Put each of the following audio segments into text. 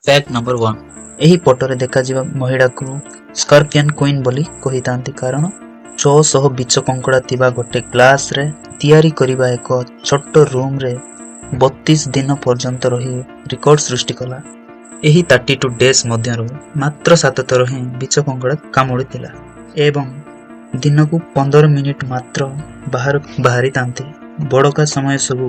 Fact number 1 ଏହି ଫଟୋରେ ଦେଖାଯିବା ମହିଳାକୁ ସ୍କର୍ପିଅନ୍ କୁଇନ୍ ବୋଲି କହିଥାନ୍ତି କାରଣ 600 ବିଚ କଙ୍କଡ଼ା ଥିବା ଗୋଟେ ଗ୍ଲାସରେ ତିଆରି କରିବା ଏକ ଛୋଟ ରୁମରେ 32 ଦିନ ପର୍ଯ୍ୟନ୍ତ ରହି ରେକର୍ଡ ସୃଷ୍ଟି କଲା। ଏହି 32 ଡେଜ୍ ମଧ୍ୟରୁ ମାତ୍ର 7 ଥର ହିଁ ବିଚ କଙ୍କଡ଼ା କାମୁଡ଼ିଥିଲା ଏବଂ ଦିନକୁ 15 ମିନିଟ୍ ମାତ୍ର ବାହାରକୁ ବାହାରିଥାନ୍ତି। ବଡ଼କା ସମୟ ସବୁ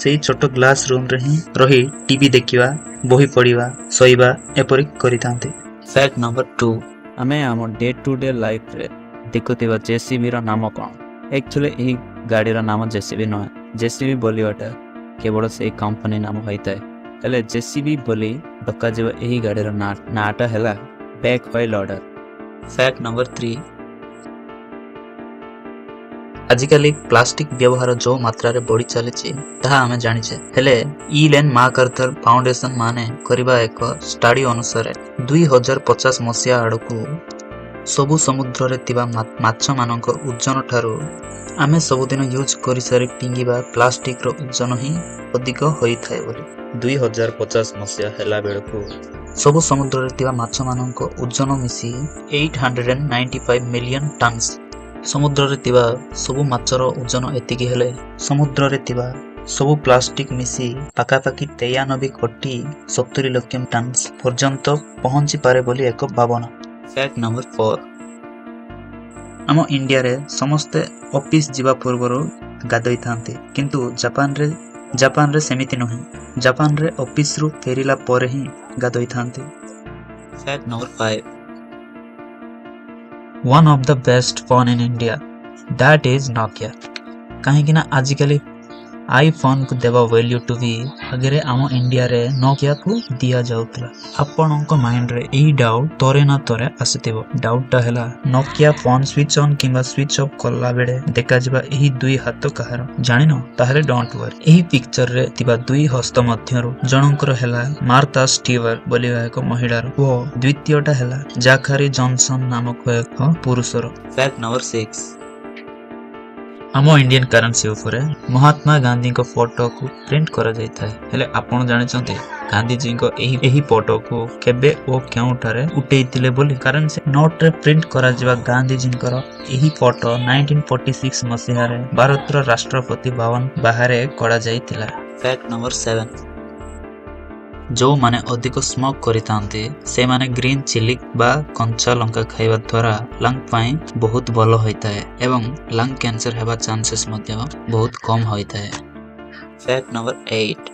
ସେଇ ଛୋଟ ଗ୍ଲାସ ରୁମରେ ହିଁ ରହି ଟିଭି ଦେଖିବା, ବହି ପଢ଼ିବା, ଶୋଇବା ଏପରି କରିଥାନ୍ତି। ଫ୍ୟାକ୍ଟ ନମ୍ବର 2 ଆମେ ଆମ ଡେ ଟୁ ଡେ ଲାଇଫରେ ଦେଖୁଥିବା ଜେସିବିର ନାମ କ'ଣ? ଆକ୍ଚୁଆଲି ଏହି ଗାଡ଼ିର ନାମ ଜେସିବି ନୁହେଁ। ଜେସିବି ବୋଲିବାଟା କେବଳ ସେଇ କମ୍ପାନୀ ନାମ ହୋଇଥାଏ। ହେଲେ ଜେସିବି ବୋଲି ଡକାଯିବା ଏହି ଗାଡ଼ିର ନାଁଟା ହେଲା back wheel loader. Fact number 3 ଆଜିକାଲି ପ୍ଲାଷ୍ଟିକ ବ୍ୟବହାର ଯେଉଁ ମାତ୍ରାରେ ବଢ଼ି ଚାଲିଛି ତାହା ଆମେ ଜାଣିଛେ। ହେଲେ ଇଲେନ୍ ମାକାର୍ଥର ଫାଉଣ୍ଡେସନ ମାନେ କରିବା ଏକ ଷ୍ଟଡି ଅନୁସାରେ 2050 ମସିହା ଆଡ଼କୁ ସବୁ ସମୁଦ୍ରରେ ଥିବା ମାଛମାନଙ୍କ ଓଜନ ଠାରୁ ଆମେ ସବୁଦିନ ୟୁଜ୍ କରିସାରି ଫିଙ୍ଗିବା ପ୍ଲାଷ୍ଟିକର ଓଜନ ହିଁ ଅଧିକ ହୋଇଥାଏ ବୋଲି। 2050 ମସିହା ହେଲା ବେଳକୁ ସବୁ ସମୁଦ୍ରରେ ଥିବା ମାଛମାନଙ୍କ ଓଜନ ମିଶି 895 ମିଲିୟନ ଟନ୍ସ। ସମୁଦ୍ରରେ ଥିବା ସବୁ ମାଛର ଓଜନ ଏତିକି ହେଲେ ସମୁଦ୍ରରେ ଥିବା ସବୁ ପ୍ଲାଷ୍ଟିକ ମିଶି ପାଖାପାଖି 93 କୋଟି 70 ଲକ୍ଷ ଟନ୍ସ ପର୍ଯ୍ୟନ୍ତ ପହଞ୍ଚି ପାରେ ବୋଲି ଏକ ଭାବନା। ଫ୍ୟାକ୍ଟ ନମ୍ବର 4 ଆମ ଇଣ୍ଡିଆରେ ସମସ୍ତେ ଅଫିସ ଯିବା ପୂର୍ବରୁ ଗାଧୋଇଥାନ୍ତି କିନ୍ତୁ ଜାପାନରେ ସେମିତି ନୁହେଁ। ଜାପାନରେ ଅଫିସରୁ ଫେରିଲା ପରେ ହିଁ ଗାଧୋଇଥାନ୍ତି। Fact number 5 One of the best phone in India that is Nokia। କାହିଁକି ନା ଆଜିକାଲି ଆଇଫୋନକୁ ଦେବା ଭ୍ୟାଲ୍ୟୁ ଟୁ ବି ଆଗରେ ଆମ ଇଣ୍ଡିଆରେ ନୋକିଆକୁ ଦିଆଯାଉଥିଲା। ଆପଣଙ୍କ ମାଇଣ୍ଡରେ ଏହି ଡାଉଟ୍ ଥରେ ନା ଥରେ ଆସିଥିବ। ଡାଉଟଟା ହେଲା ନୋକିଆ ଫୋନ୍ ସୁଇଚ୍ ଅନ୍ କିମ୍ବା ସୁଇଚ୍ ଅଫ୍ କଲା ବେଳେ ଦେଖାଯିବା ଏହି ଦୁଇ ହାତ କାହାର? ଜାଣିନ? ତାହେଲେ ଡୋଣ୍ଟ ୱରି। ଏହି ପିକ୍ଚରରେ ଥିବା ଦୁଇ ହସ୍ତ ମଧ୍ୟରୁ ଜଣଙ୍କର ହେଲା ମାର୍ଥା ଷ୍ଟିଭର ବୋଲି ଏକ ମହିଳାର ଓ ଦ୍ୱିତୀୟଟା ହେଲା ଜାକାରି ଜନସନ ନାମକ ଏକ ପୁରୁଷର। ଫ୍ୟାକ୍ଟ ନମ୍ବର 6 ଆମ ଇଣ୍ଡିଆନ କରେନ୍ସି ଉପରେ ମହାତ୍ମା ଗାନ୍ଧୀଙ୍କ ଫଟୋକୁ ପ୍ରିଣ୍ଟ କରାଯାଇଥାଏ। ହେଲେ ଆପଣ ଜାଣିଛନ୍ତି ଗାନ୍ଧୀଜୀଙ୍କ ଏହି ଫଟୋକୁ କେବେ ଓ କେଉଁଠାରେ ଉଠେଇଥିଲେ ବୋଲି? କରେନ୍ସି ନୋଟରେ ପ୍ରିଣ୍ଟ କରାଯିବା ଗାନ୍ଧୀଜୀଙ୍କର ଏହି ଫଟୋ 1946 ମସିହାରେ ଭାରତର ରାଷ୍ଟ୍ରପତି ଭବନ ବାହାରେ କରାଯାଇଥିଲା। ଫ୍ୟାକ୍ଟ ନମ୍ବର 7 ଯେଉଁମାନେ ଅଧିକ ସ୍ମୋକ୍ କରିଥାନ୍ତି ସେମାନେ ଗ୍ରୀନ୍ ଚିଲି ବା କଞ୍ଚା ଲଙ୍କା ଖାଇବା ଦ୍ୱାରା ଲଙ୍ଗ ପାଇଁ ବହୁତ ଭଲ ହୋଇଥାଏ ଏବଂ ଲଙ୍ଗ କ୍ୟାନ୍ସର ହେବା ଚାନ୍ସେସ୍ ମଧ୍ୟ ବହୁତ କମ୍ ହୋଇଥାଏ। ଫ୍ୟାକ୍ଟ ନମ୍ବର 8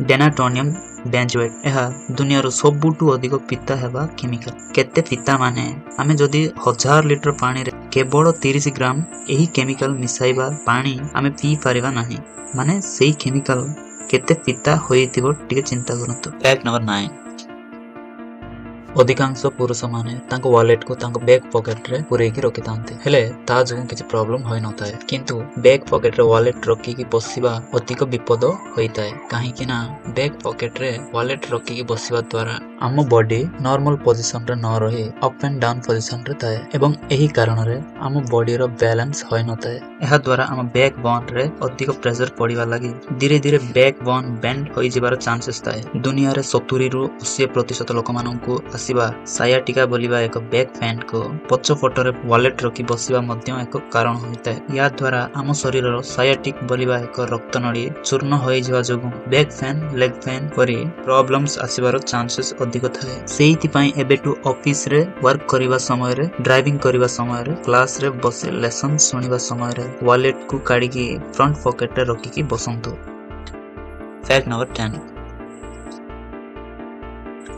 ଡେନାଟୋନିୟମ ବେଞ୍ଜୋଏଟ୍ ଏହା ଦୁନିଆର ସବୁଠୁ ଅଧିକ ପିତା ହେବା କେମିକାଲ। କେତେ ପିତା ମାନେ ଆମେ ଯଦି 1000 ଲିଟର ପାଣିରେ କେବଳ 30 ଗ୍ରାମ ଏହି କେମିକାଲ ମିଶାଇବା ପାଣି ଆମେ ପିଇ ପାରିବା ନାହିଁ। ମାନେ ସେଇ କେମିକାଲ କେତେ ପିତା ହୋଇଥିବ ଟିକେ ଚିନ୍ତା କରନ୍ତୁ। ଫ୍ୟାକ୍ଟ ନମ୍ବର 9 ଅଧିକାଂଶ ପୁରୁଷମାନେ ତାଙ୍କ ୱାଲେଟକୁ ତାଙ୍କ ବ୍ୟାକ୍ ପକେଟରେ ପୁରେଇକି ରଖିଥାନ୍ତି। ହେଲେ ତା ଯୋଗୁଁ କିଛି ପ୍ରୋବ୍ଲେମ ହୋଇନଥାଏ। କିନ୍ତୁ ବ୍ୟାକ୍ ପକେଟରେ ୱାଲେଟ ରଖିକି ବସିବା ଅଧିକ ବିପଦ ହୋଇଥାଏ। କାହିଁକି ନା ବ୍ୟାକ୍ ପକେଟରେ ୱାଲେଟ ରଖିକି ବସିବା ଦ୍ୱାରା ଆମ ବଡି ନର୍ମାଲ ପୋଜିସନରେ ନ ରହି ଅପ୍ ଆଣ୍ଡ ଡାଉନ୍ ପୋଜିସନରେ ଥାଏ ଏବଂ ଏହି କାରଣରେ ଆମ ବଡିର ବ୍ୟାଲେନ୍ସ ହୋଇନଥାଏ। ଏହା ଦ୍ୱାରା ଆମ ବ୍ୟାକ୍ ବୋନରେ ଅଧିକ ପ୍ରେସର ପଡ଼ିବା ଲାଗି ଧୀରେ ଧୀରେ ବ୍ୟାକ୍ ବୋନ୍ ବେଣ୍ଡ ହୋଇଯିବାର ଚାନ୍ସେସ୍ ଥାଏ। ଦୁନିଆରେ 70ରୁ 80% ଲୋକମାନଙ୍କୁ ଆସିବା ସାୟାଟିକା ବୋଲିବା ଏକ ବ୍ୟାକ୍ ପେନ୍କୁ ପଛ ପଟରେ ୱାଲେଟ ରଖି ବସିବା ମଧ୍ୟ ଏକ କାରଣ ହୋଇଥାଏ। ଏହା ଦ୍ୱାରା ଆମ ଶରୀରର ସାୟାଟିକ ବୋଲିବା ଏକ ରକ୍ତନଳୀ ଚୂର୍ଣ୍ଣ ହୋଇଯିବା ଯୋଗୁଁ ବ୍ୟାକ୍ ପେନ୍, ଲେଗ୍ ପେନ୍ ପରି ପ୍ରୋବ୍ଲେମ୍ସ ଆସିବାର ଚାନ୍ସେସ୍ ଅଧିକ ଥାଏ। ସେଇଥିପାଇଁ ଏବେଠୁ ଅଫିସରେ ୱାର୍କ କରିବା ସମୟରେ, ଡ୍ରାଇଭିଂ କରିବା ସମୟରେ, କ୍ଲାସରେ ବସି ଲେସନ ଶୁଣିବା ସମୟରେ ୱାଲେଟକୁ କାଢ଼ିକି ଫ୍ରଣ୍ଟ ପକେଟରେ ରଖିକି ବସନ୍ତୁ। ଫ୍ୟାକ୍ଟ ନମ୍ବର 10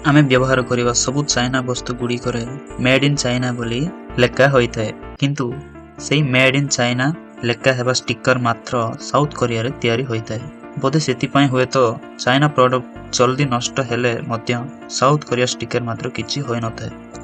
ଆମେ ବ୍ୟବହାର କରିବା ସବୁ ଚାଇନା ବସ୍ତୁ ଗୁଡ଼ିକରେ ମେଡ୍ ଇନ୍ ଚାଇନା ବୋଲି ଲେଖା ହୋଇଥାଏ। କିନ୍ତୁ ସେଇ ମେଡ୍ ଇନ୍ ଚାଇନା ଲେଖା ହେବା ଷ୍ଟିକର ମାତ୍ର ସାଉଥ କୋରିଆରେ ତିଆରି ହୋଇଥାଏ। ବୋଧେ ସେଥିପାଇଁ ହୁଏତ ଚାଇନା ପ୍ରଡକ୍ଟ ଜଲ୍ଦି ନଷ୍ଟ ହେଲେ ମଧ୍ୟ ସାଉଥ କୋରିଆ ଷ୍ଟିକର ମାତ୍ର କିଛି ହୋଇନଥାଏ।